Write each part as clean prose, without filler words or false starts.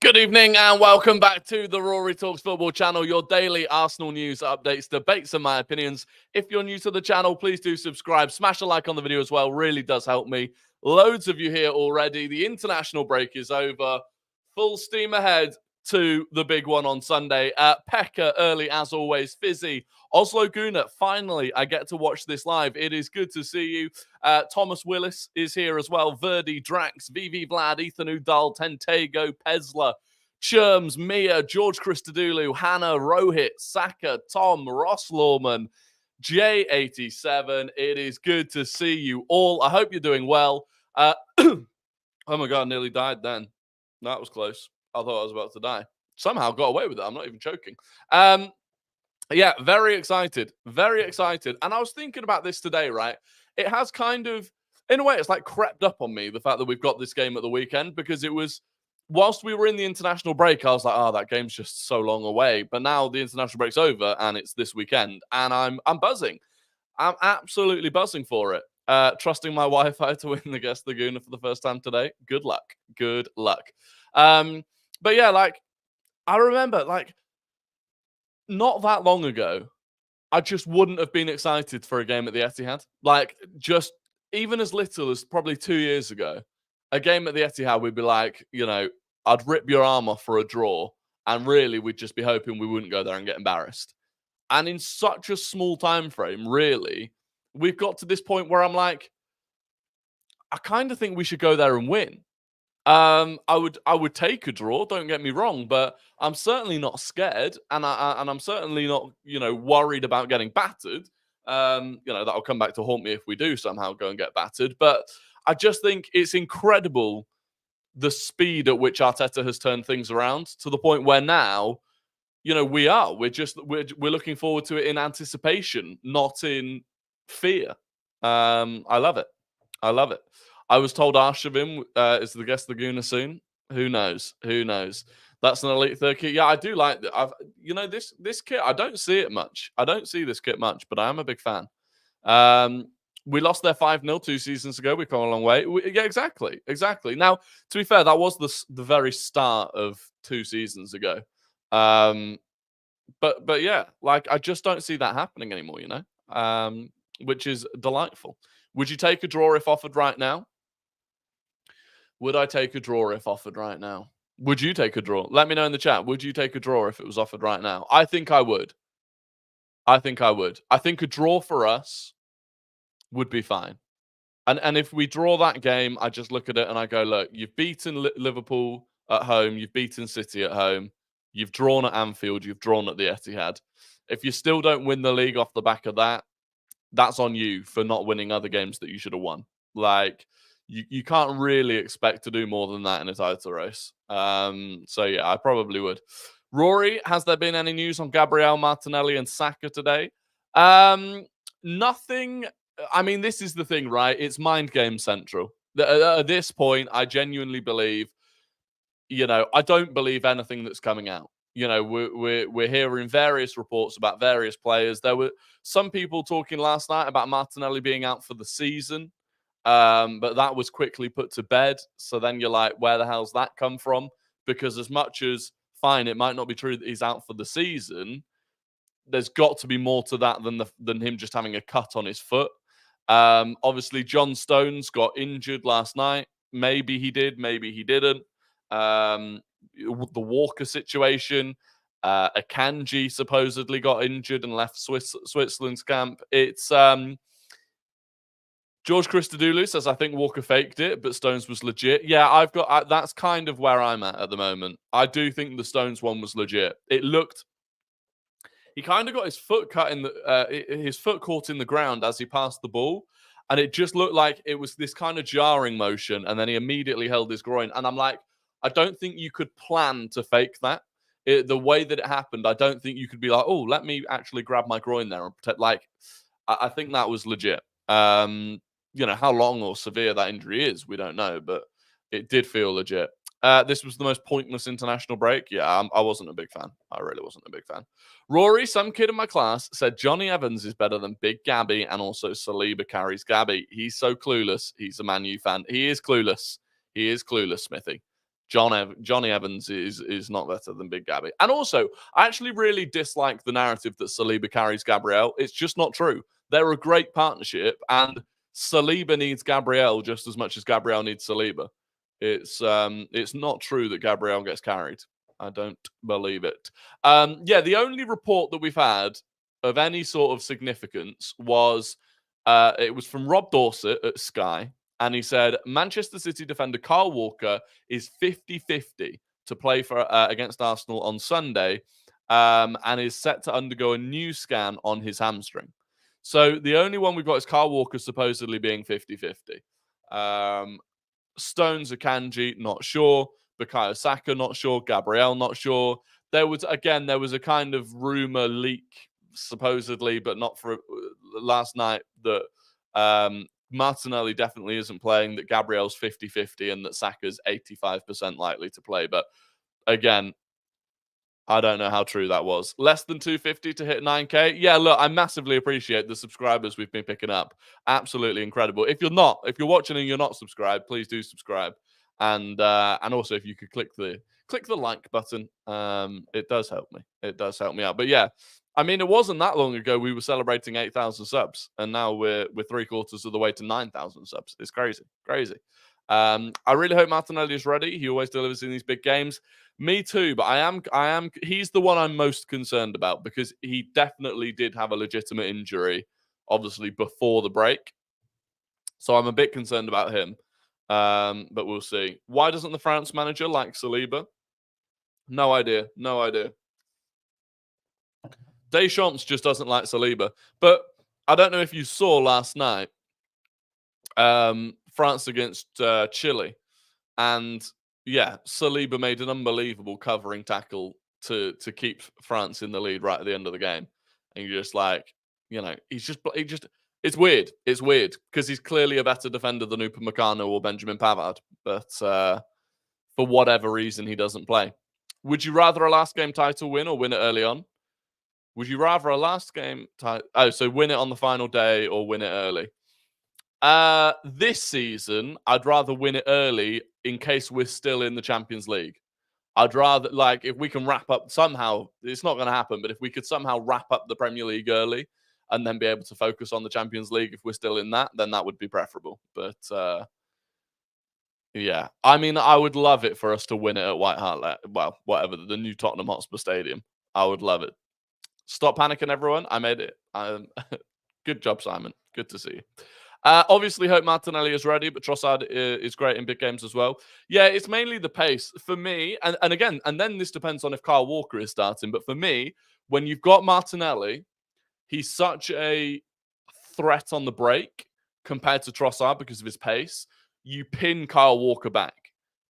Good evening and welcome back to the Rory Talks Football channel, your daily Arsenal news, updates, debates and my opinions. If you're new to the channel, please do subscribe. Smash a like on the video as well. Really does help me. Loads of you here already. The international break is over. Full steam ahead to the big one on Sunday. Pekka early as always. Fizzy. Oslo Gunnar. Finally, I get to watch this live. It is good to see you. Thomas Willis is here as well. Verdi, Drax, VV Vlad, Ethan Udall, Tentego, Pesler, Churms, Mia, George Christodoulou, Hannah, Rohit, Saka, Tom, Ross Lawman, J87. It is good to see you all. I hope you're doing well. Oh my God, nearly died then. That was close. I thought I was about to die. Somehow got away with it. I'm not even joking. Yeah, very excited. Very excited. And I was thinking about this today, right? It has kind of, in a way, it's like crept up on me, the fact that we've got this game at the weekend, because it was, whilst we were in the international break, I was like, oh, that game's just so long away. But now the international break's over and it's this weekend. And I'm buzzing. I'm absolutely buzzing for it. Trusting my Wi-Fi to win the Guess the Gooner for the first time today. Good luck. Good luck. But yeah, like, I remember, like, not that long ago, I just wouldn't have been excited for a game at the Etihad. Like, just even as little as probably 2 years ago, a game at the Etihad, we'd be like, you know, I'd rip your arm off for a draw. And really, we'd just be hoping we wouldn't go there and get embarrassed. And in such a small time frame, really, we've got to this point where I'm like, I kind of think we should go there and win. I would take a draw, don't get me wrong, but I'm certainly not scared, and I'm certainly not, you know, worried about getting battered. You know, that'll come back to haunt me if we do somehow go and get battered. But I just think it's incredible the speed at which Arteta has turned things around to the point where now, you know, we're looking forward to it in anticipation, not in fear. I love it. I love it. I was told Arshavim is the Guest Laguna soon. Who knows? Who knows? That's an elite third kit. Yeah, I do like that. You know, this kit, I don't see it much. I don't see this kit much, but I am a big fan. We lost their 5-0 2 seasons ago. We've come a long way. Yeah, exactly. Exactly. Now, to be fair, that was the very start of 2 seasons ago. But yeah, like, I just don't see that happening anymore, you know, which is delightful. Would you take a draw if offered right now? Would I take a draw if offered right now? Would you take a draw? Let me know in the chat. Would you take a draw if it was offered right now? I think I would. I think I would. I think a draw for us would be fine. And if we draw that game, I just look at it and I go, look, you've beaten Liverpool at home. You've beaten City at home. You've drawn at Anfield. You've drawn at the Etihad. If you still don't win the league off the back of that, that's on you for not winning other games that you should have won. Like, you can't really expect to do more than that in a title race. So yeah, I probably would. Rory, has there been any news on Gabriel Martinelli and Saka today? Nothing. I mean, this is the thing, right? It's mind game central. At this point, I genuinely believe, you know, I don't believe anything that's coming out. You know, we're hearing various reports about various players. There were some people talking last night about Martinelli being out for the season, but that was quickly put to bed. So then you're like, where the hell's that come from? Because as much as, fine, it might not be true that he's out for the season, there's got to be more to that than him just having a cut on his foot. Obviously, John Stones got injured last night. Maybe he did, maybe he didn't. The Walker situation, Akanji supposedly got injured and left Switzerland's camp. It's George Christodoulou says, I think Walker faked it, but Stones was legit. Yeah, that's kind of where I'm at the moment. I do think the Stones one was legit. It looked, he kind of got his foot his foot caught in the ground as he passed the ball. And it just looked like it was this kind of jarring motion. And then he immediately held his groin. And I'm like, I don't think you could plan to fake that. The way that it happened, I don't think you could be like, oh, let me actually grab my groin there and protect. Like, I think that was legit. You know, how long or severe that injury is, we don't know. But it did feel legit. This was the most pointless international break. Yeah, I wasn't a big fan. I really wasn't a big fan. Rory, some kid in my class, said Johnny Evans is better than Big Gabby, and also Saliba carries Gabby. He's so clueless. He's a Man U fan. He is clueless. He is clueless, Smithy. Johnny Evans is not better than Big Gabby. And also, I actually really dislike the narrative that Saliba carries Gabriel. It's just not true. They're a great partnership, and Saliba needs Gabriel just as much as Gabriel needs Saliba. It's not true that Gabriel gets carried. I don't believe it. Yeah, the only report that we've had of any sort of significance was it was from Rob Dorset at Sky. And he said Manchester City defender Kyle Walker is 50-50 to play for against Arsenal on Sunday, and is set to undergo a new scan on his hamstring. So the only one we've got is Kyle Walker supposedly being 50-50. Stones Akanji, not sure. Bukayo Saka, not sure. Gabriel, not sure. There was a kind of rumor leak, supposedly, but not for last night, that Martinelli definitely isn't playing, that Gabriel's 50-50, and that Saka's 85% likely to play. But again, I don't know how true that was. Less than 250 to hit 9K. Yeah, look, I massively appreciate the subscribers we've been picking up. Absolutely incredible. If you're watching and you're not subscribed, please do subscribe. And also, if you could click the like button, it does help me. It does help me out. But yeah, I mean, it wasn't that long ago we were celebrating 8,000 subs, and now we're 3/4 of the way to 9,000 subs. It's crazy, crazy. I really hope Martinelli is ready. He always delivers in these big games. Me too, but he's the one I'm most concerned about, because he definitely did have a legitimate injury, obviously, before the break. So I'm a bit concerned about him. But we'll see. Why doesn't the France manager like Saliba? No idea. No idea. Deschamps just doesn't like Saliba. But I don't know if you saw last night, France against Chile. And yeah, Saliba made an unbelievable covering tackle to keep France in the lead right at the end of the game. And you're just like, it's weird. It's weird because he's clearly a better defender than Upamecano or Benjamin Pavard. But for whatever reason, he doesn't play. Would you rather a last game title win or win it early on? Would you rather a last game title? Oh, so win it on the final day or win it early? This season, I'd rather win it early in case we're still in the Champions League. I'd rather, like, if we can wrap up somehow, it's not going to happen, but if we could somehow wrap up the Premier League early and then be able to focus on the Champions League if we're still in that, then that would be preferable. But yeah, I mean, I would love it for us to win it at White Hart, well, whatever, the new Tottenham Hotspur Stadium. I would love it. Stop panicking, everyone. I made it. Good job, Simon. Good to see you. Obviously, hope Martinelli is ready, but Trossard is great in big games as well. Yeah, it's mainly the pace for me. And again, and then this depends on if Kyle Walker is starting. But for me, when you've got Martinelli, he's such a threat on the break compared to Trossard because of his pace. You pin Kyle Walker back.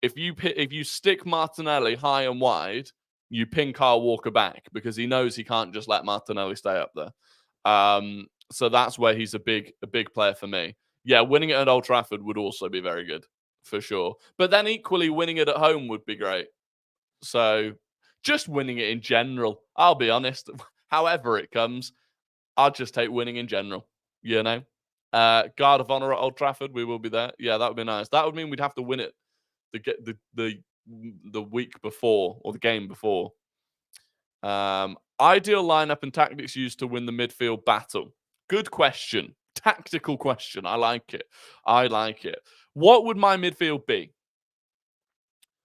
If you stick Martinelli high and wide, you pin Kyle Walker back because he knows he can't just let Martinelli stay up there. So that's where he's a big player for me. Yeah, winning it at Old Trafford would also be very good, for sure. But then equally, winning it at home would be great. So just winning it in general, I'll be honest. However it comes, I'll just take winning in general, you know? Guard of Honor at Old Trafford, we will be there. Yeah, that would be nice. That would mean we'd have to win it the week before or the game before. Ideal lineup and tactics used to win the midfield battle. Good question. Tactical question. I like it. I like it. What would my midfield be?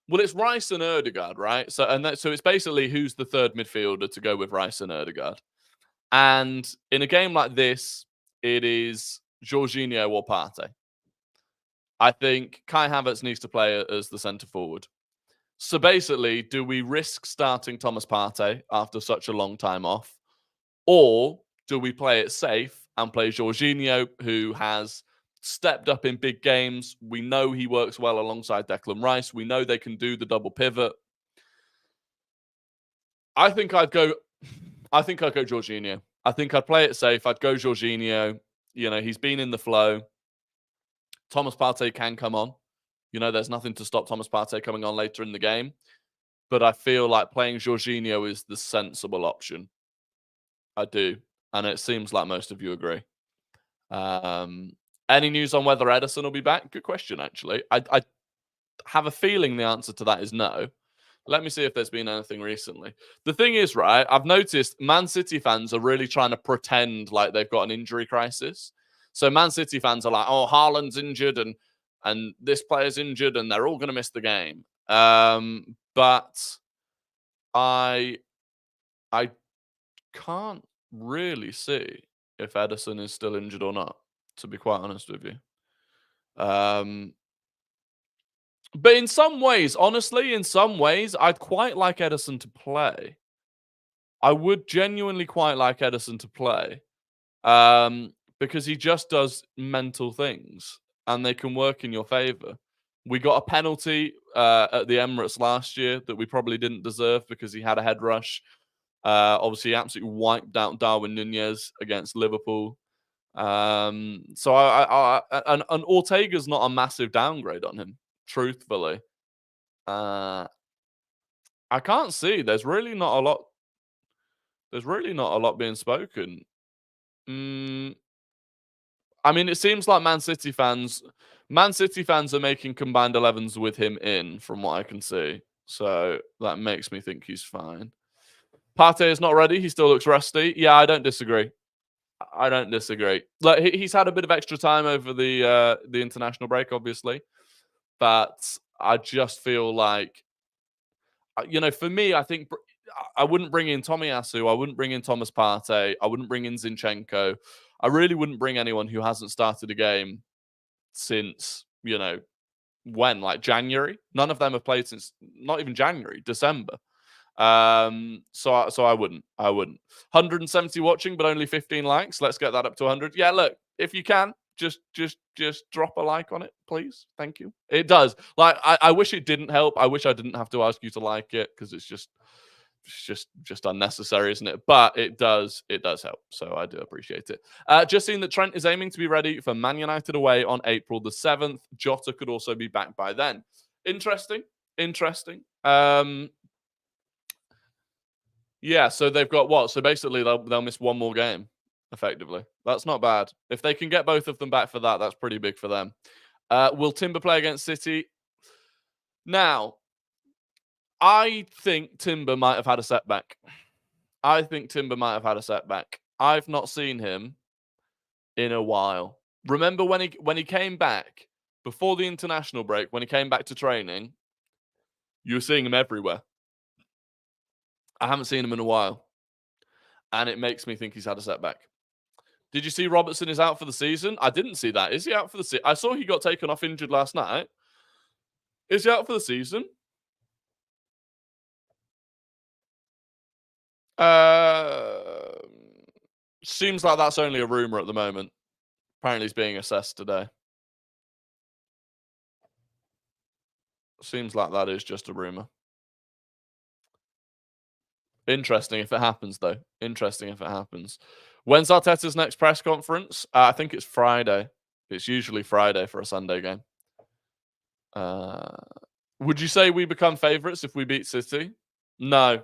Well, it's Rice and Ødegaard, right? So it's basically who's the third midfielder to go with Rice and Ødegaard. And in a game like this, it is Jorginho or Partey. I think Kai Havertz needs to play as the centre forward. So basically, do we risk starting Thomas Partey after such a long time off? Or do we play it safe and play Jorginho, who has stepped up in big games? We know he works well alongside Declan Rice. We know they can do the double pivot. I think I'd go Jorginho. I think I'd play it safe. I'd go Jorginho. You know, he's been in the flow. Thomas Partey can come on. You know, there's nothing to stop Thomas Partey coming on later in the game. But I feel like playing Jorginho is the sensible option. I do. And it seems like most of you agree. Any news on whether Ederson will be back? Good question, actually. have a feeling the answer to that is no. Let me see if there's been anything recently. The thing is, right, I've noticed Man City fans are really trying to pretend like they've got an injury crisis. So Man City fans are like, oh, Haaland's injured and this player's injured and they're all going to miss the game. But I can't really see if Edison is still injured or not, to be quite honest with you. But in some ways, honestly, in some ways, I'd quite like Edison to play. I would genuinely quite like Edison to play because he just does mental things and they can work in your favor. We got a penalty at the Emirates last year that we probably didn't deserve because he had a head rush. Obviously, he absolutely wiped out Darwin Nunez against Liverpool. So and Ortega's not a massive downgrade on him, truthfully. I can't see. There's really not a lot. There's really not a lot being spoken. I mean, it seems like Man City fans are making combined 11s with him in, from what I can see. So that makes me think he's fine. Partey is not ready. He still looks rusty. Yeah, I don't disagree. I don't disagree. Like he's had a bit of extra time over the international break, obviously, but I just feel like, for me, I think I wouldn't bring in Tomiyasu. I wouldn't bring in Thomas Partey. I wouldn't bring in Zinchenko. I really wouldn't bring anyone who hasn't started a game since, when, like January. None of them have played since not even January, December. So I wouldn't. 170 watching, but only 15 likes. Let's get that up to 100. Yeah, look, if you can, just drop a like on it, please. Thank you. It does. Like, I wish it didn't help. I wish I didn't have to ask you to like it because it's just unnecessary, isn't it? But it does help. So I do appreciate it. Just seeing that Trent is aiming to be ready for Man United away on April the 7th. Jota could also be back by then. Interesting. Yeah, so they've got what? So basically, they'll miss one more game, effectively. That's not bad. If they can get both of them back for that, that's pretty big for them. Will Timber play against City? Now, I think Timber might have had a setback. I've not seen him in a while. Remember when he came back before the international break, when he came back to training, you were seeing him everywhere. I haven't seen him in a while. And it makes me think he's had a setback. Did you see Robertson is out for the season? I didn't see that. Is he out for the season? I saw he got taken off injured last night. Is he out for the season? Seems like that's only a rumor at the moment. Apparently he's being assessed today. Seems like that is just a rumor. Interesting if it happens, though. When's Arteta's next press conference? I think it's Friday. It's usually Friday for a Sunday game. Would you say we become favourites if we beat City? No.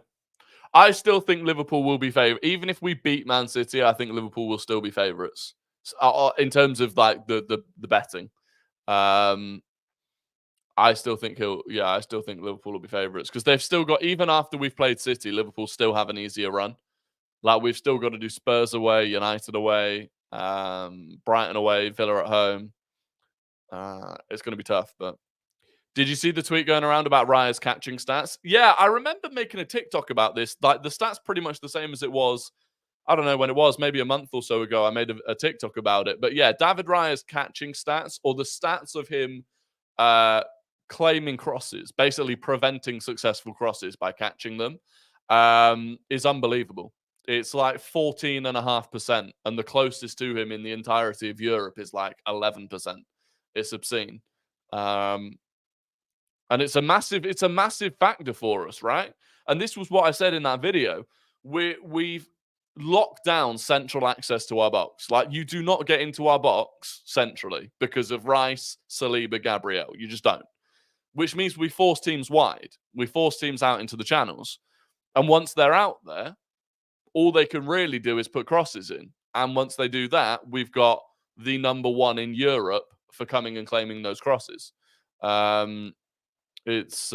I still think Liverpool will be favourites. Even if we beat Man City, I think Liverpool will still be favourites. In terms of like the betting. I still think Liverpool will be favourites because they've still got, even after we've played City, Liverpool still have an easier run. Like, we've still got to do Spurs away, United away, Brighton away, Villa at home. It's going to be tough, but did you see the tweet going around about Raya's catching stats? Yeah, I remember making a TikTok about this. Like, the stats pretty much the same as it was. I don't know when it was, maybe a month or so ago. I made a TikTok about it. But yeah, David Raya's catching stats, or the stats of him claiming crosses, basically preventing successful crosses by catching them, is unbelievable. It's like 14.5%, and the closest to him in the entirety of Europe is like 11%. It's obscene. And it's a massive factor for us, right? And this was what I said in that video. We've locked down central access to our box. Like, you do not get into our box centrally because of Rice, Saliba, Gabriel. You just don't. Which means we force teams wide. We force teams out into the channels. And once they're out there, all they can really do is put crosses in. And once they do that, we've got the number one in Europe for coming and claiming those crosses. It's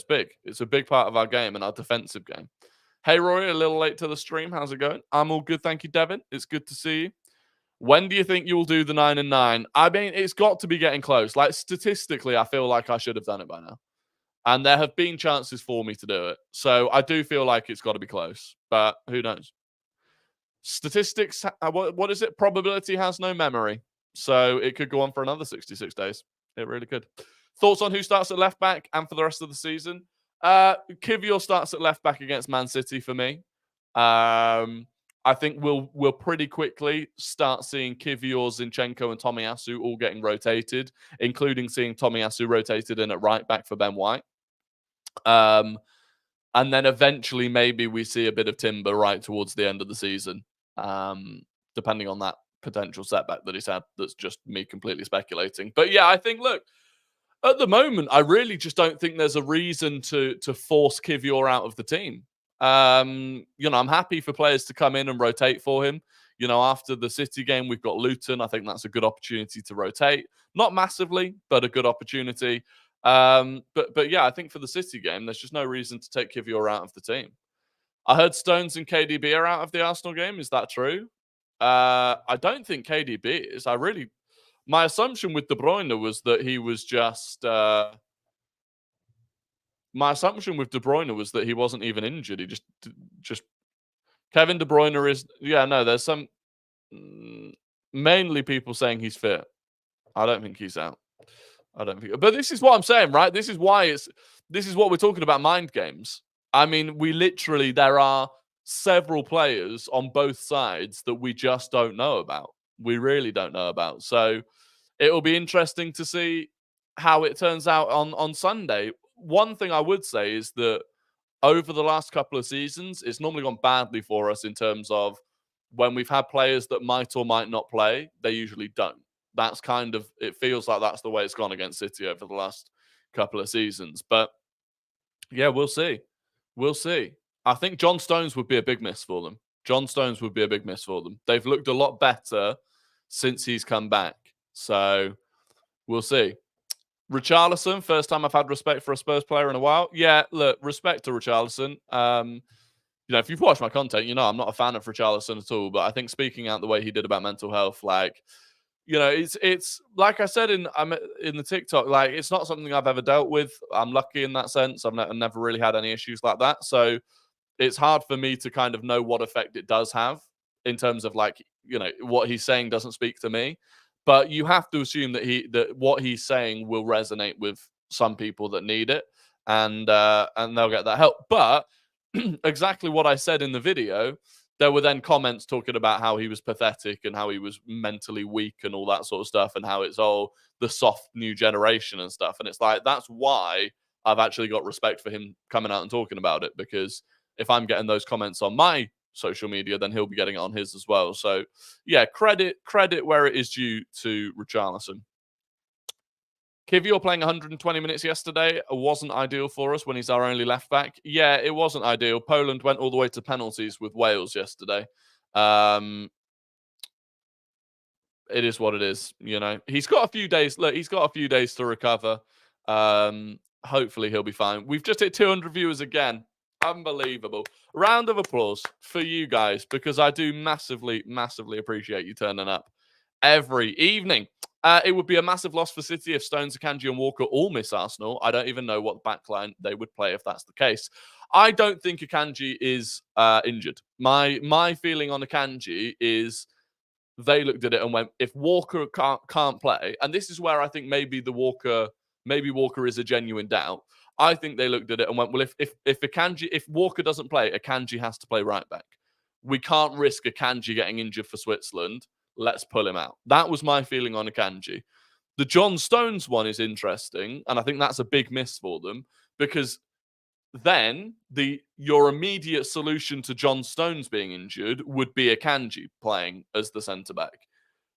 big. It's a big part of our game and our defensive game. Hey, Rory, a little late to the stream. How's it going? I'm all good, thank you, Devin. It's good to see you. When do you think you'll do the 9 and 9? I mean, it's got to be getting close. Like, statistically, I feel like I should have done it by now. And there have been chances for me to do it. So I do feel like it's got to be close. But who knows? Statistics, what is it? Probability has no memory. So it could go on for another 66 days. It really could. Thoughts on who starts at left back and for the rest of the season? Kivior starts at left back against Man City for me. I think we'll pretty quickly start seeing Kivior, Zinchenko, and Tomiyasu all getting rotated, including seeing Tomiyasu rotated in at right back for Ben White. And then eventually maybe we see a bit of Timber right towards the end of the season, depending on that potential setback that he's had. That's just me completely speculating. But yeah, I think, look, at the moment, I really just don't think there's a reason to force Kivior out of the team. I'm happy for players to come in and rotate for him. After the City game, we've got Luton. I think that's a good opportunity to rotate. Not massively, but a good opportunity. But yeah, I think for the City game, there's just no reason to take Kivior out of the team. I heard Stones and KDB are out of the Arsenal game. Is that true? I don't think KDB is. My assumption with De Bruyne was that he was just. My assumption with De Bruyne was that he wasn't even injured. He just. Kevin De Bruyne is. Yeah, no. There's some. Mainly people saying he's fit. I don't think he's out. I don't think. But this is what I'm saying, right? This is what we're talking about, mind games. I mean, there are several players on both sides that we just don't know about. We really don't know about. So it'll be interesting to see how it turns out on Sunday. One thing I would say is that over the last couple of seasons, it's normally gone badly for us in terms of when we've had players that might or might not play, they usually don't. That's it feels like that's the way it's gone against City over the last couple of seasons. But yeah, we'll see. We'll see. I think John Stones would be a big miss for them. John Stones would be a big miss for them. They've looked a lot better since he's come back. So we'll see. Richarlison, first time I've had respect for a Spurs player in a while. Yeah, look, respect to Richarlison. If you've watched my content, I'm not a fan of Richarlison at all. But I think speaking out the way he did about mental health, it's like I said in the TikTok, like it's not something I've ever dealt with. I'm lucky in that sense. I've never really had any issues like that. So it's hard for me to kind of know what effect it does have in terms of what he's saying doesn't speak to me. But you have to assume that what he's saying will resonate with some people that need it, and they'll get that help. But exactly what I said in the video, there were then comments talking about how he was pathetic and how he was mentally weak and all that sort of stuff, and how it's all the soft new generation and stuff. And it's like, that's why I've actually got respect for him coming out and talking about it, because if I'm getting those comments on my social media, then he'll be getting it on his as well. So yeah, credit where it is due to Richarlison. Kivior playing 120 minutes yesterday wasn't ideal for us when he's our only left back. Yeah, it wasn't ideal. Poland went all the way to penalties with Wales yesterday. It is what it is. He's got a few days. Look, he's got a few days to recover. Hopefully he'll be fine. We've just hit 200 viewers again. Unbelievable. Round of applause for you guys, because I do massively, massively appreciate you turning up every evening. It would be a massive loss for City if Stones, Akanji, and Walker all miss Arsenal. I don't even know what backline they would play if that's the case. I don't think Akanji is injured. My feeling on Akanji is they looked at it and went, if Walker can't play, and this is where I think maybe Walker is a genuine doubt. I think they looked at it and went, well, if Walker doesn't play, Akanji has to play right back. We can't risk Akanji getting injured for Switzerland. Let's pull him out. That was my feeling on Akanji. The John Stones one is interesting, and I think that's a big miss for them, because then your immediate solution to John Stones being injured would be Akanji playing as the centre-back.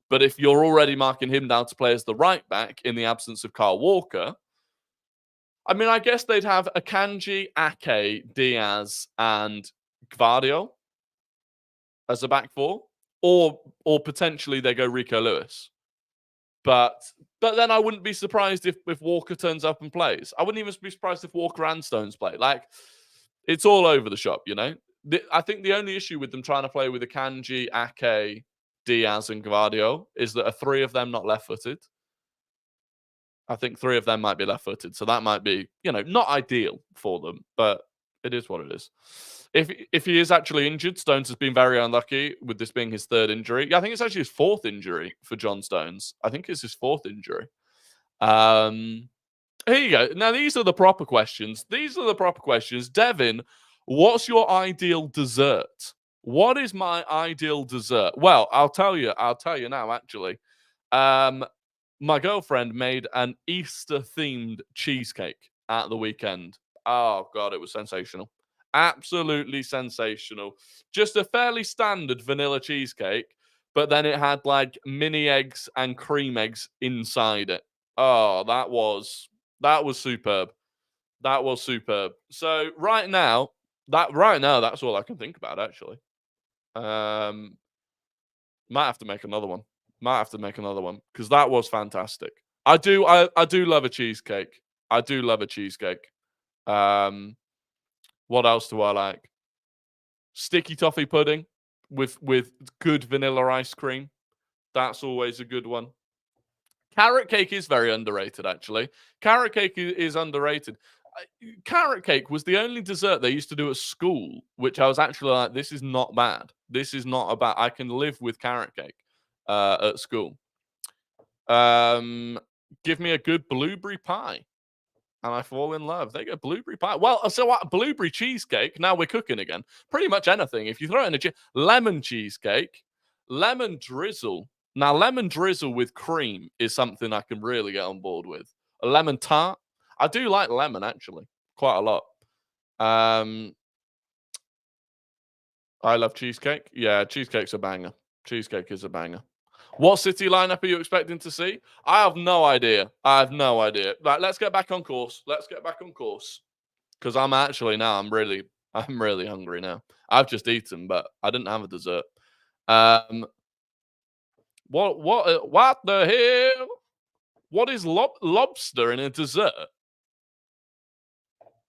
But if you're already marking him down to play as the right back in the absence of Kyle Walker, I mean, I guess they'd have Akanji, Ake, Diaz, and Gvardiol as a back four. Or potentially they go Rico Lewis. But then I wouldn't be surprised if Walker turns up and plays. I wouldn't even be surprised if Walker and Stones play. Like, it's all over the shop, you know? I think the only issue with them trying to play with Akanji, Ake, Diaz, and Gvardiol is that are 3 of them not left-footed? I think 3 of them might be left-footed, so that might be, you know, not ideal for them, but it is what it is. If he is actually injured, Stones has been very unlucky with this being his 3rd injury. Yeah, I think it's actually his 4th injury for John Stones. I think it's his 4th injury. Here you go. Now, these are the proper questions. Devin, what's your ideal dessert? What is my ideal dessert? Well, I'll tell you now, actually. My girlfriend made an Easter-themed cheesecake at the weekend. Oh, God, it was sensational. Absolutely sensational. Just a fairly standard vanilla cheesecake, but then it had, like, mini eggs and cream eggs inside it. Oh, that was superb. That was superb. So, right now, that's all I can think about, actually. Might have to make another one. Because that was fantastic. I do love a cheesecake. What else do I like? Sticky toffee pudding with good vanilla ice cream. That's always a good one. Carrot cake is very underrated, actually. Carrot cake is underrated. Carrot cake was the only dessert they used to do at school, which I was actually like, this is not bad. I can live with carrot cake at school. Give me a good blueberry pie, and I fall in love. They go blueberry pie. Well, so what? Blueberry cheesecake. Now we're cooking again. Pretty much anything. If you throw it in lemon cheesecake, lemon drizzle. Now, lemon drizzle with cream is something I can really get on board with. A lemon tart. I do like lemon, actually, quite a lot. I love cheesecake. Yeah, cheesecake's a banger. Cheesecake is a banger. What City lineup are you expecting to see? I have no idea. Right, let's get back on course. Because I'm really hungry now. I've just eaten, but I didn't have a dessert. What the hell? What is lobster in a dessert?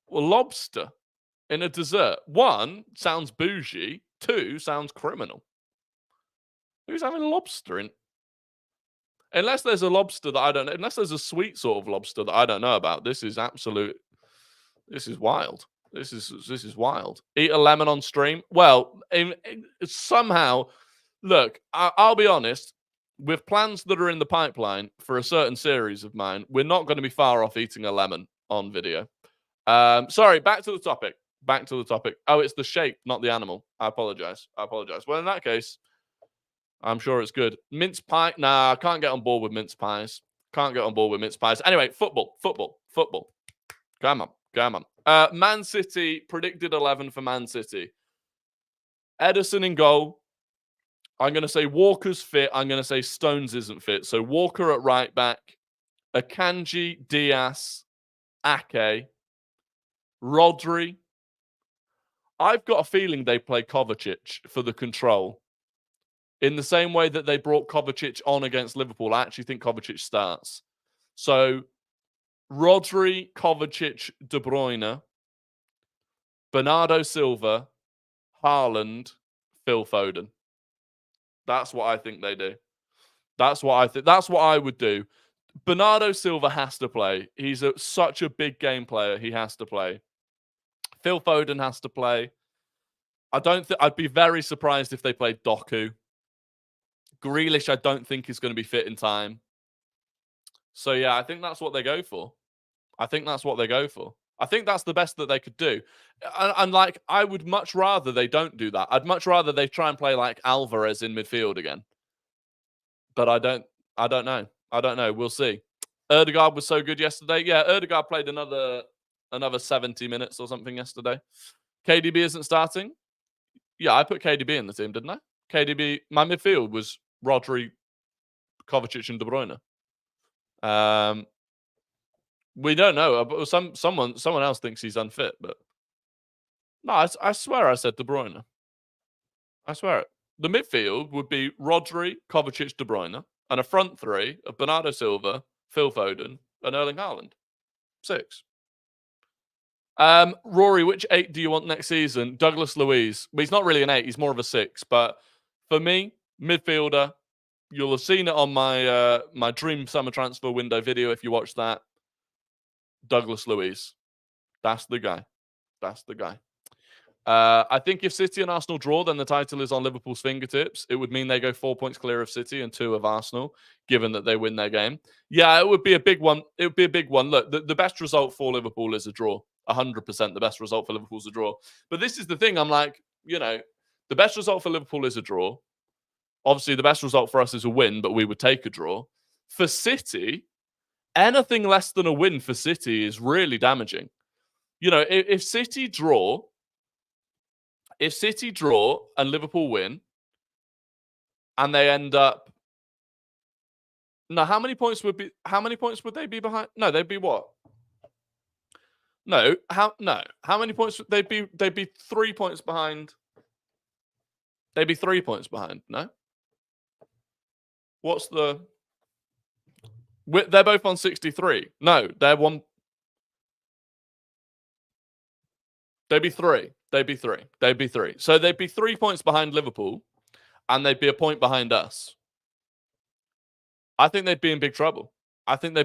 Well, lobster in a dessert. 1, sounds bougie. 2, sounds criminal. Who's having lobster in? Unless there's a lobster that I don't know. Unless there's a sweet sort of lobster that I don't know about. This is wild. This is wild. Eat a lemon on stream. Well, somehow, look, I'll be honest. With plans that are in the pipeline for a certain series of mine, we're not going to be far off eating a lemon on video. Sorry, back to the topic. Oh, it's the shape, not the animal. I apologize. Well, in that case, I'm sure it's good. Mince pie? Nah, I can't get on board with mince pies. Anyway, football. Come on. Man City, predicted 11 for Man City. Ederson in goal. I'm going to say Walker's fit. I'm going to say Stones isn't fit. So Walker at right back. Akanji, Diaz, Ake, Rodri. I've got a feeling they play Kovacic for the control. In the same way that they brought Kovacic on against Liverpool, I actually think Kovacic starts. So Rodri, Kovacic, De Bruyne, Bernardo Silva, Haaland, Phil Foden. That's what I think they do. That's what I would do. Bernardo Silva has to play. He's such a big game player. He has to play. Phil Foden has to play. I'd be very surprised if they played Doku. Grealish, I don't think is going to be fit in time. So yeah, I think that's what they go for. I think that's the best that they could do. And like, I would much rather they don't do that. I'd much rather they try and play like Alvarez in midfield again. But I don't know. We'll see. Ødegaard was so good yesterday. Yeah, Ødegaard played another 70 minutes or something yesterday. KDB isn't starting. Yeah, I put KDB in the team, didn't I? KDB, my midfield was Rodri, Kovacic, and De Bruyne. We don't know. Someone else thinks he's unfit, but no, I swear I said De Bruyne. I swear it. The midfield would be Rodri, Kovacic, De Bruyne. and a front three of Bernardo Silva, Phil Foden, and Erling Haaland. 6. Rory, which 8 do you want next season? Douglas Luiz. Well, he's not really an 8. He's more of a 6. But for me, midfielder, you'll have seen it on my my dream summer transfer window video if you watch that. Douglas Luiz. That's the guy. That's the guy. I think if City and Arsenal draw, then the title is on Liverpool's fingertips. It would mean they go 4 points clear of City and 2 of Arsenal, given that they win their game. Yeah, it would be a big one. It would be a big one. Look, the best result for Liverpool is a draw. 100% the best result for Liverpool is a draw. But this is the thing. I'm like, the best result for Liverpool is a draw. Obviously, the best result for us is a win, but we would take a draw. For City, anything less than a win for City is really damaging. If City draw and Liverpool win, and they end up, how many points would they be behind? No, they'd be what? How many points would they be? They'd be 3 points behind. They'd be 3 points behind. No. What's the? They're both on 63. No, they're one. They'd be 3. They'd be 3. They'd be 3. So they'd be 3 points behind Liverpool, and they'd be a point behind us. I think they'd be in big trouble. I think they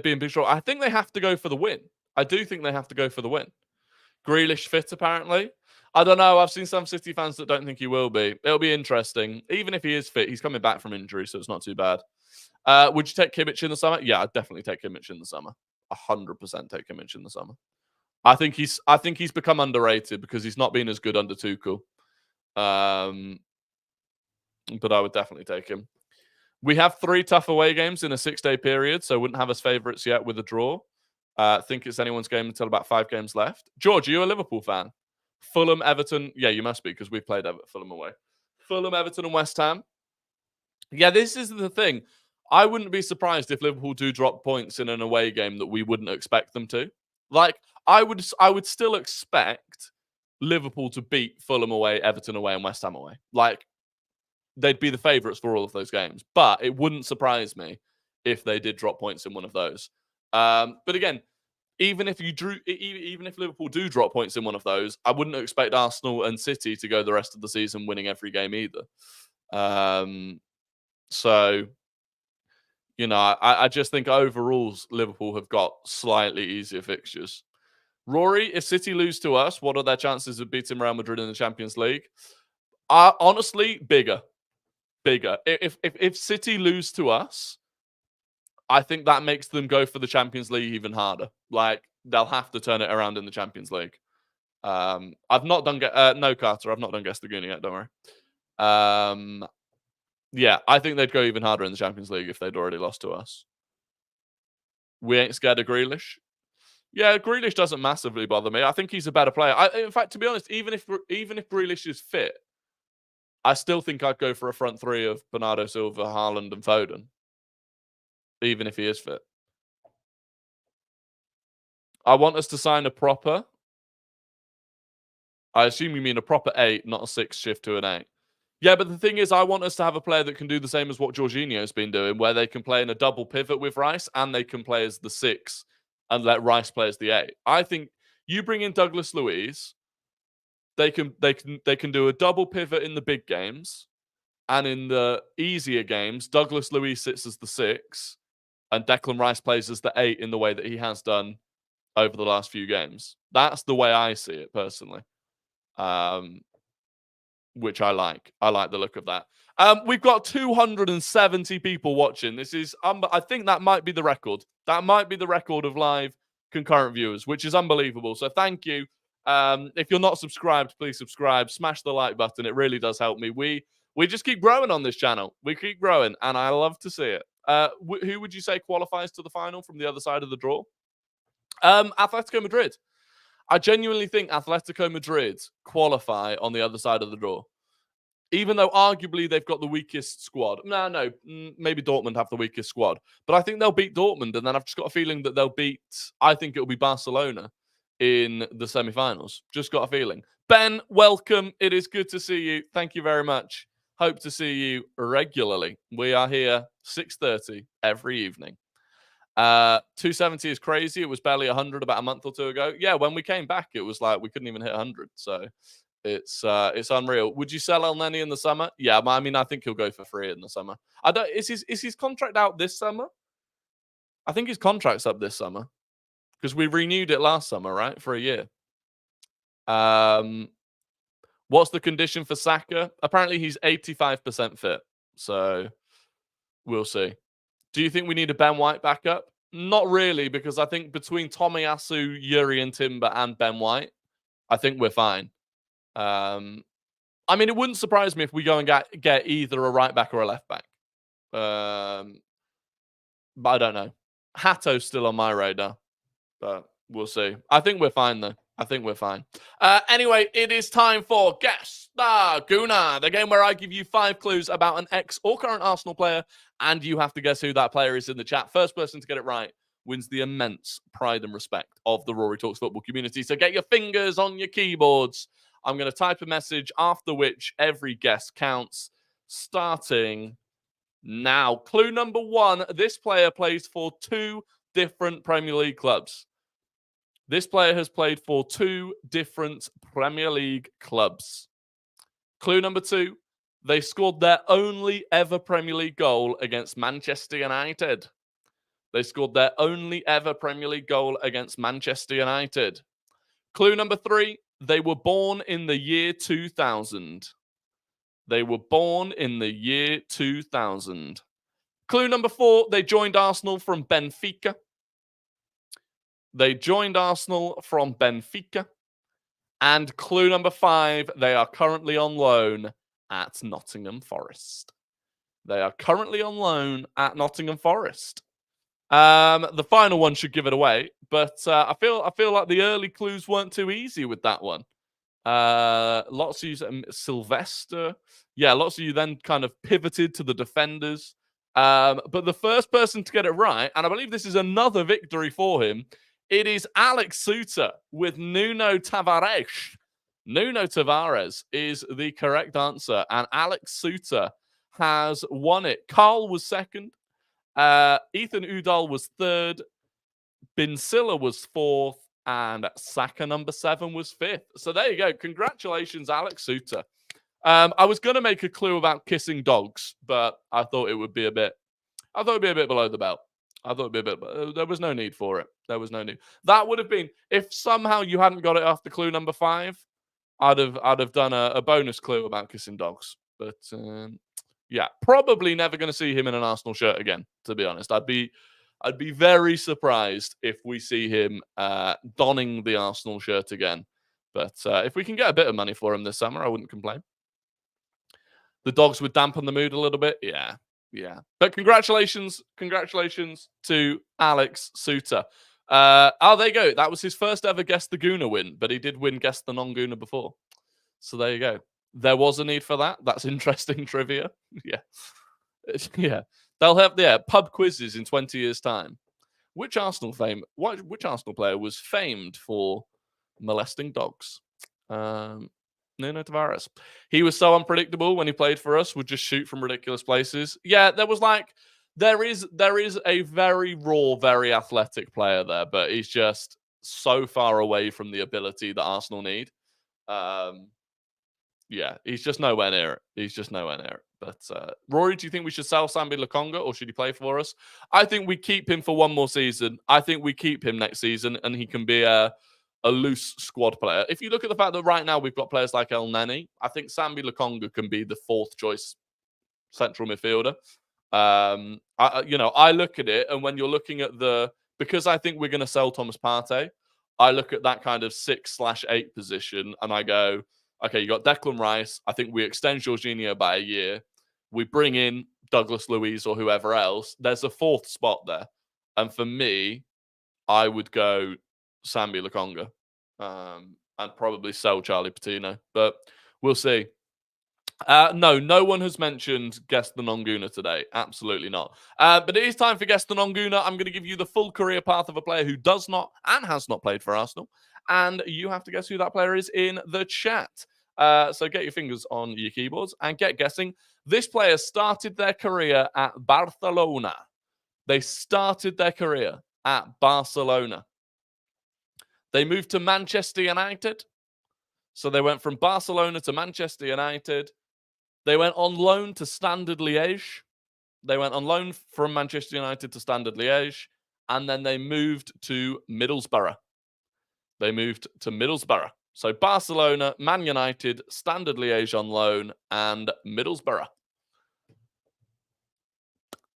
have to go for the win. I do think they have to go for the win. Grealish fit, apparently. I don't know. I've seen some City fans that don't think he will be. It'll be interesting. Even if he is fit, he's coming back from injury, so it's not too bad. Would you take Kimmich in the summer? Yeah, I'd definitely take Kimmich in the summer. 100% take Kimmich in the summer. I think he's become underrated because he's not been as good under Tuchel. But I would definitely take him. We have 3 tough away games in a 6-day period, so wouldn't have us favourites yet with a draw. Think it's anyone's game until about 5 games left. George, are you a Liverpool fan? Fulham, Everton. Yeah, you must be because we've played Fulham away. Fulham, Everton, and West Ham. Yeah, this is the thing. I wouldn't be surprised if Liverpool do drop points in an away game that we wouldn't expect them to. Like, I would still expect Liverpool to beat Fulham away, Everton away, and West Ham away. Like, they'd be the favourites for all of those games. But it wouldn't surprise me if they did drop points in one of those. But again, even if Liverpool do drop points in one of those, I wouldn't expect Arsenal and City to go the rest of the season winning every game either. So, I just think overall Liverpool have got slightly easier fixtures. Rory, if City lose to us, what are their chances of beating Real Madrid in the Champions League? Honestly, bigger. If City lose to us, I think that makes them go for the Champions League even harder. Like, they'll have to turn it around in the Champions League. I've not done no, Carter. I've not done Guess the Goonie yet. Don't worry. Yeah, I think they'd go even harder in the Champions League if they'd already lost to us. We ain't scared of Grealish. Yeah, Grealish doesn't massively bother me. I think he's a better player. In fact, to be honest, even if Grealish is fit, I still think I'd go for a front 3 of Bernardo Silva, Haaland, and Foden. Even if he is fit. I want us to sign a proper. I assume you mean a proper 8, not a 6 shift to an 8. Yeah, but the thing is, I want us to have a player that can do the same as what Jorginho's been doing, where they can play in a double pivot with Rice and they can play as the 6 and let Rice play as the 8. I think you bring in Douglas Luiz, they can do a double pivot in the big games, and in the easier games, Douglas Luiz sits as the 6 and Declan Rice plays as the 8 in the way that he has done over the last few games. That's the way I see it personally. Which I like. I like the look of that. We've got 270 people watching. This is, I think that might be the record. That might be the record of live concurrent viewers, which is unbelievable. So thank you. If you're not subscribed, please subscribe. Smash the like button. It really does help me. We just keep growing on this channel. We keep growing, and I love to see it. Who would you say qualifies to the final from the other side of the draw? Atletico Madrid. I genuinely think Atletico Madrid qualify on the other side of the draw. Even though arguably they've got the weakest squad. No, maybe Dortmund have the weakest squad. But I think they'll beat Dortmund, and then I've just got a feeling that they'll beat, I think it'll be Barcelona in the semi-finals. Just got a feeling. Ben, welcome. It is good to see you. Thank you very much. Hope to see you regularly. We are here 6:30 every evening. 270 is crazy. It was barely 100 about a month or two ago. Yeah, when we came back, it was like we couldn't even hit 100. So it's unreal. Would you sell El Neni in the summer? Yeah, I mean, I think he'll go for free in the summer. I don't. Is his contract out this summer? I think his contract's up this summer because we renewed it last summer, right, for a year. What's the condition for Saka? Apparently, he's 85% fit. So we'll see. Do you think we need a Ben White backup? Not really, because I think between Tomiyasu, Yuri and Timber and Ben White, I think we're fine. I mean, it wouldn't surprise me if we go and get either a right back or a left back. But I don't know. Hato's still on my radar, but we'll see. I think we're fine, though. I think we're fine. Anyway, it is time for Guess the Gooner, the game where I give you 5 clues about an ex or current Arsenal player, and you have to guess who that player is in the chat. First person to get it right wins the immense pride and respect of the Rory Talks Football community. So get your fingers on your keyboards. I'm going to type a message after which every guess counts, starting now. Clue number 1, this player plays for 2 different Premier League clubs. This player has played for 2 different Premier League clubs. Clue number 2, they scored their only ever Premier League goal against Manchester United. They scored their only ever Premier League goal against Manchester United. Clue number 3, they were born in the year 2000. They were born in the year 2000. Clue number 4, they joined Arsenal from Benfica. They joined Arsenal from Benfica. And clue number 5, they are currently on loan at Nottingham Forest. They are currently on loan at Nottingham Forest. The final one should give it away, but I feel like the early clues weren't too easy with that one. Lots of you, Sylvester. Yeah, lots of you then kind of pivoted to the defenders. But the first person to get it right, and I believe this is another victory for him, it is Alex Suter with Nuno Tavares. Nuno Tavares is the correct answer, and Alex Suter has won it. Carl was second. Ethan Udall was third. Binsilla was fourth. And Saka number 7 was 5th. So there you go. Congratulations, Alex Suter. I was going to make a clue about kissing dogs, but I thought it would be a bit below the belt. There was no need for it. There was no need. That would have been, if somehow you hadn't got it after clue number 5, I'd have done a bonus clue about kissing dogs. But yeah, probably never going to see him in an Arsenal shirt again, to be honest. I'd be very surprised if we see him donning the Arsenal shirt again. But if we can get a bit of money for him this summer, I wouldn't complain. The dogs would dampen the mood a little bit. Yeah. But congratulations to Alex Suter. There you go. That was his first ever Guess the Gooner win, but he did win Guess the Non-Gooner before. So there you go. There was a need for that. That's interesting trivia. Yeah. Yeah. They'll have pub quizzes in 20 years' time. Which Arsenal player was famed for molesting dogs? Nuno Tavares. He was so unpredictable when he played for us, would just shoot from ridiculous places. Yeah, there is a very raw, very athletic player there, but he's just so far away from the ability that Arsenal need. Yeah, he's just nowhere near it. But Rory, do you think we should sell Sambi Lokonga or should he play for us? I think we keep him for one more season. I think we keep him next season and he can be a loose squad player. If you look at the fact that right now we've got players like El Neni, I think Sambi Lokonga can be the 4th choice central midfielder. I look at it, and when you're looking at because I think we're going to sell Thomas Partey, I look at that kind of 6/8 position and I go, okay, you got Declan Rice. I think we extend Jorginho by a year. We bring in Douglas Luiz or whoever else. There's a 4th spot there. And for me, I would go Sambi Lokonga and probably sell Charlie Patino. But we'll see. No one has mentioned Guess the Non-Gooner today. Absolutely not. But it is time for Guess the Non-Gooner. I'm going to give you the full career path of a player who does not and has not played for Arsenal. And you have to guess who that player is in the chat. So get your fingers on your keyboards and get guessing. This player started their career at Barcelona. They started their career at Barcelona. They moved to Manchester United. So they went from Barcelona to Manchester United. They went on loan to Standard Liège. They went on loan from Manchester United to Standard Liège. And then they moved to Middlesbrough. So Barcelona, Man United, Standard Liège on loan, and Middlesbrough.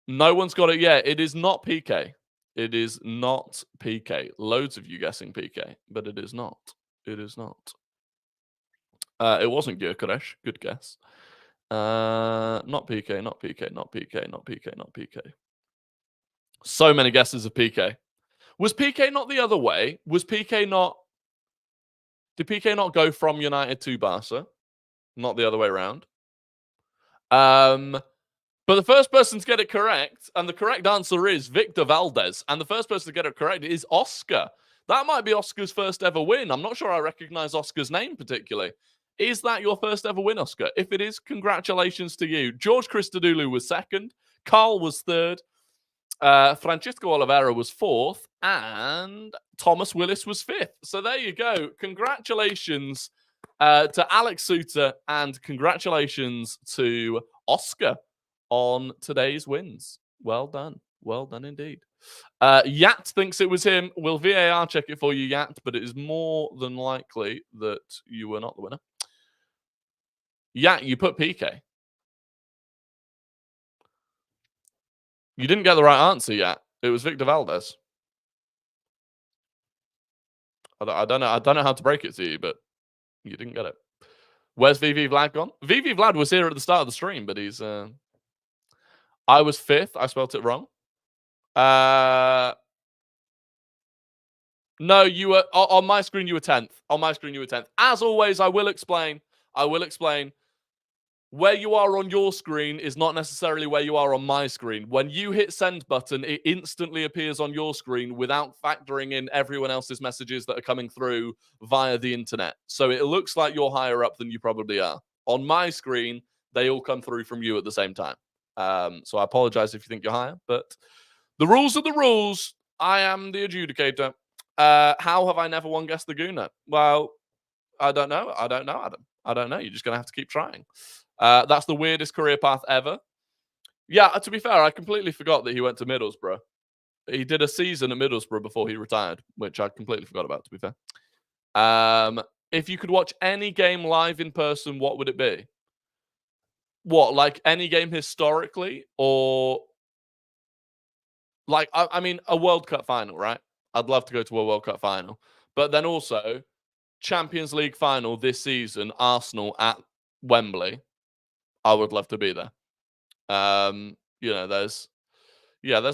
No one's got it yet. It is not PK. It is not PK. Loads of you guessing PK, but it is not. It is not. It wasn't Gyökeres. Good guess. Not PK, not PK, not PK, not PK, not PK. So many guesses of PK. Was PK not the other way? Was PK not... Did PK not go from United to Barca? Not the other way around. But the first person to get it correct, and the correct answer is Victor Valdez, and the first person to get it correct is Oscar. That might be Oscar's first ever win. I'm not sure I recognize Oscar's name particularly. Is that your first ever win, Oscar? If it is, congratulations to you. George Christodoulou was second. Carl was third. Francisco Oliveira was fourth. And Thomas Willis was fifth. So there you go. Congratulations to Alex Suter, and congratulations to Oscar on today's wins. Well done. Well done indeed. Yat thinks it was him. Will VAR check it for you, Yat? But it is more than likely that you were not the winner. Yat, you put PK. You didn't get the right answer yet. It was Victor Valdez. I don't know how to break it to you, but you didn't get it. Where's VV Vlad gone? VV Vlad was here at the start of the stream, but he's... I was fifth. I spelt it wrong. No, you were... On my screen, you were 10th. On my screen, you were 10th. As always, I will explain. Where you are on your screen is not necessarily where you are on my screen. When you hit send button, it instantly appears on your screen without factoring in everyone else's messages that are coming through via the internet. So it looks like you're higher up than you probably are. On my screen, they all come through from you at the same time. So I apologize if you think you're higher, but the rules are the rules. I am the adjudicator. How have I never won Guess the Gooner? Well, I don't know. Adam. I don't know. You're just going to have to keep trying. That's the weirdest career path ever. Yeah, to be fair, I completely forgot that he went to Middlesbrough. He did a season at Middlesbrough before he retired, which I completely forgot about, to be fair. If you could watch any game live in person, what would it be? What, like any game historically? Or, like, I mean, a World Cup final, right? I'd love to go to a World Cup final. But then also, Champions League final this season, Arsenal at Wembley. I would love to be there. You know, there's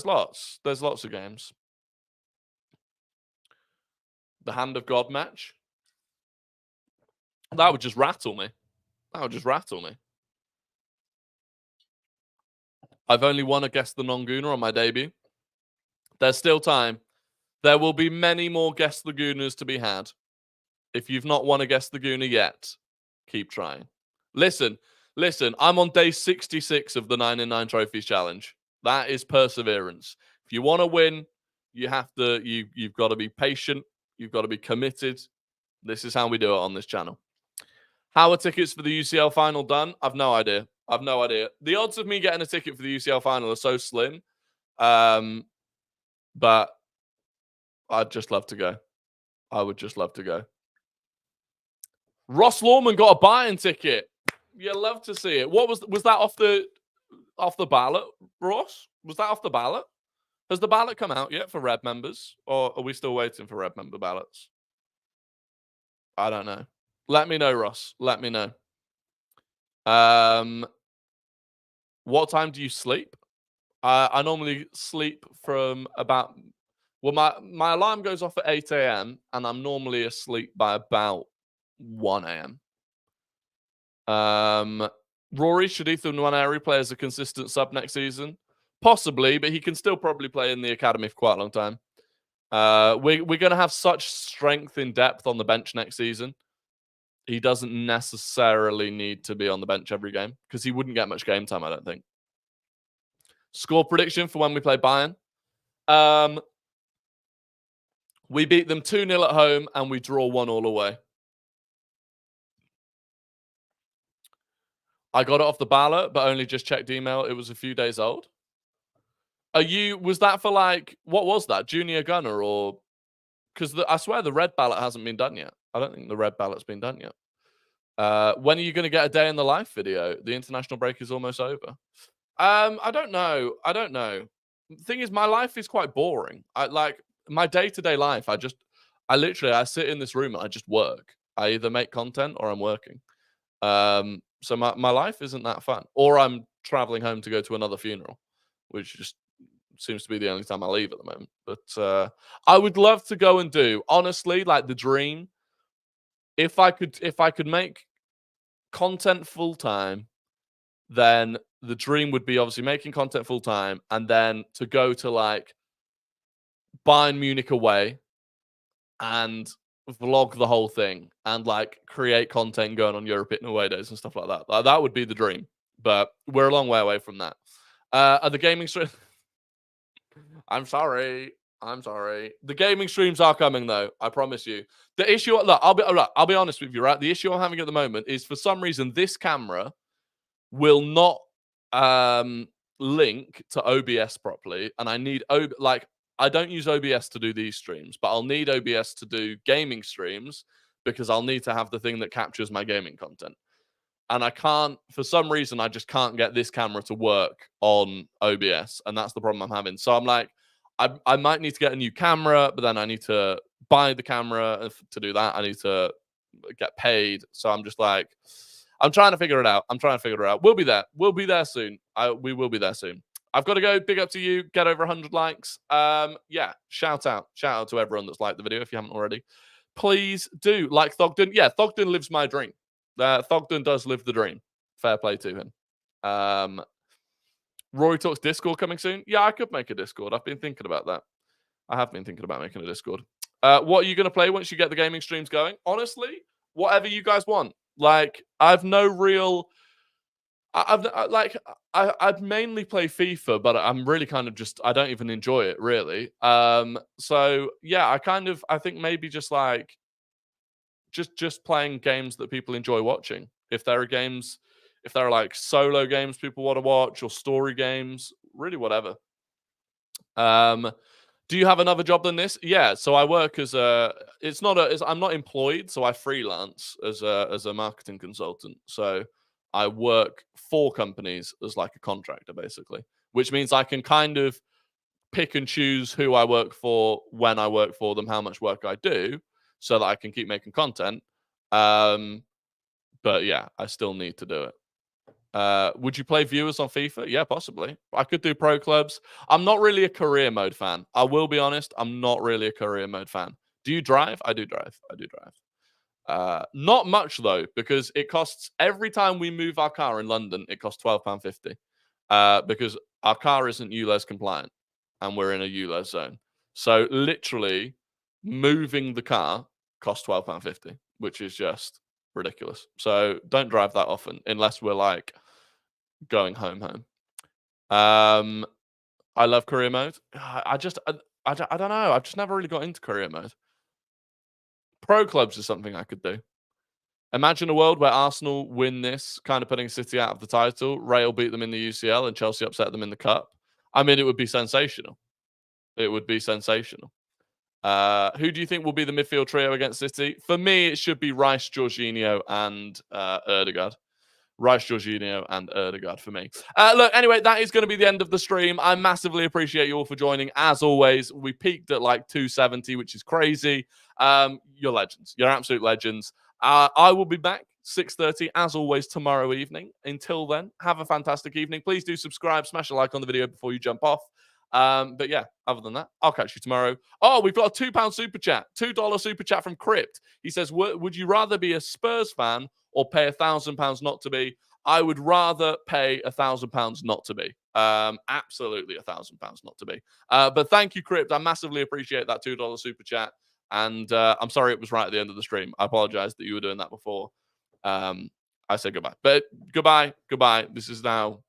lots. There's lots of games. The Hand of God match. That would just rattle me. I've only won a Guess the Non-Gooner on my debut. There's still time. There will be many more Guess the Gooners to be had. If you've not won a Guess the Gooner yet, keep trying. Listen, I'm on day 66 of the 9 in 9 Trophies Challenge. That is perseverance. If you want to win, you have to, you've got to be patient. You've got to be committed. This is how we do it on this channel. How are tickets for the UCL final done? I've no idea. The odds of me getting a ticket for the UCL final are so slim. But I'd just love to go. I would just love to go. Ross Lawman got a buy-in ticket. You love to see it. What was that off the ballot, Ross? Was that off the ballot? Has the ballot come out yet for Red members, or are we still waiting for Red member ballots? I don't know. Let me know, Ross. Let me know. What time do you sleep? I normally sleep from about... Well, my alarm goes off at 8 a.m. and I'm normally asleep by about 1 a.m. Rory, should Ethan Nwaneri play as a consistent sub next season? Possibly, but he can still probably play in the academy for quite a long time. We're going to have such strength in depth on the bench next season. he doesn't necessarily need to be on the bench every game because he wouldn't get much game time, I don't think. Score prediction for when we play Bayern. We beat them 2-0 at home and we draw 1-1 away. I got it off the ballot, but only just checked email. It was a few days old. Was that for like, what was that? Junior Gunner or, because I swear the red ballot hasn't been done yet. I don't think the red ballot's been done yet. When are you going to get a day in the life video? The international break is almost over. I don't know. The thing is, my life is quite boring. My day-to-day life. I sit in this room and I just work. I either make content or I'm working. So my life isn't that fun. Or I'm traveling home to go to another funeral, which just seems to be the only time I leave at the moment. But I would love to go and do, honestly, like the dream. If I could make content full time, then the dream would be obviously making content full time and then to go to like Bayern Munich away and vlog the whole thing and like create content going on European away days and stuff like that. Like, that would be the dream, but we're a long way away from that. Are the gaming streams? I'm sorry. The gaming streams are coming though. I promise you. The issue, look, I'll be honest with you, right? The issue I'm having at the moment is for some reason this camera will not link to OBS properly, and I need I don't use OBS to do these streams, but I'll need OBS to do gaming streams because I'll need to have the thing that captures my gaming content. And I can't, for some reason, I just can't get this camera to work on OBS, and that's the problem I'm having. So I'm like, I might need to get a new camera, but then I need to buy the camera to do that. I need to get paid. So I'm just like, I'm trying to figure it out. We'll be there. We'll be there soon. We will be there soon. I've got to go. Big up to you. Get over 100 likes. Yeah, shout out to everyone that's liked the video if you haven't already. Please do like Thogden. Yeah, Thogden lives my dream. Thogden does live the dream. Fair play to him. Rory Talks Discord coming soon. Yeah, I could make a Discord. I've been thinking about that. I have been thinking about making a Discord. What are you going to play once you get the gaming streams going? Honestly, whatever you guys want. Like, I've no real. I'd mainly play FIFA, but I'm really kind of just, I don't even enjoy it really. So yeah, I think maybe just like, just playing games that people enjoy watching. If there are like solo games people want to watch or story games, really whatever. Do you have another job than this? Yeah, so I work as I'm not employed, so I freelance as a marketing consultant. So I work for companies as like a contractor, basically, which means I can kind of pick and choose who I work for, when I work for them, how much work I do, so that I can keep making content. But yeah, I still need to do it. Would you play viewers on FIFA? Yeah, possibly. I could do pro clubs. I'm not really a career mode fan. I will be honest. I'm not really a career mode fan. Do you drive? I do drive. Not much though, because it costs, every time we move our car in London, it costs £12.50. Because our car isn't ULEZ compliant and we're in a ULEZ zone. So literally moving the car costs £12.50, which is just ridiculous. So don't drive that often unless we're like going home. I love career mode. I don't know. I've just never really got into career mode. Pro clubs is something I could do. Imagine a world where Arsenal win this, kind of putting City out of the title. Real beat them in the UCL and Chelsea upset them in the cup. I mean, it would be sensational. Who do you think will be the midfield trio against City? For me, it should be Rice, Jorginho, and Ødegaard. Rice, Jorginho, and Ødegaard for me. Look, anyway, that is going to be the end of the stream. I massively appreciate you all for joining. As always, we peaked at like 270, which is crazy. You're legends. You're absolute legends. I will be back 6:30 as always tomorrow evening. Until then, have a fantastic evening. Please do subscribe, smash a like on the video before you jump off. But yeah, other than that, I'll catch you tomorrow. Oh, we've got a £2 super chat, $2 super chat from Crypt. He says, would you rather be a Spurs fan or pay £1,000 not to be? I would rather pay £1,000 not to be. Absolutely £1,000 not to be. But thank you, Crypt. I massively appreciate that $2 super chat. And I'm sorry it was right at the end of the stream. I apologize that you were doing that before I said goodbye. But goodbye. This is now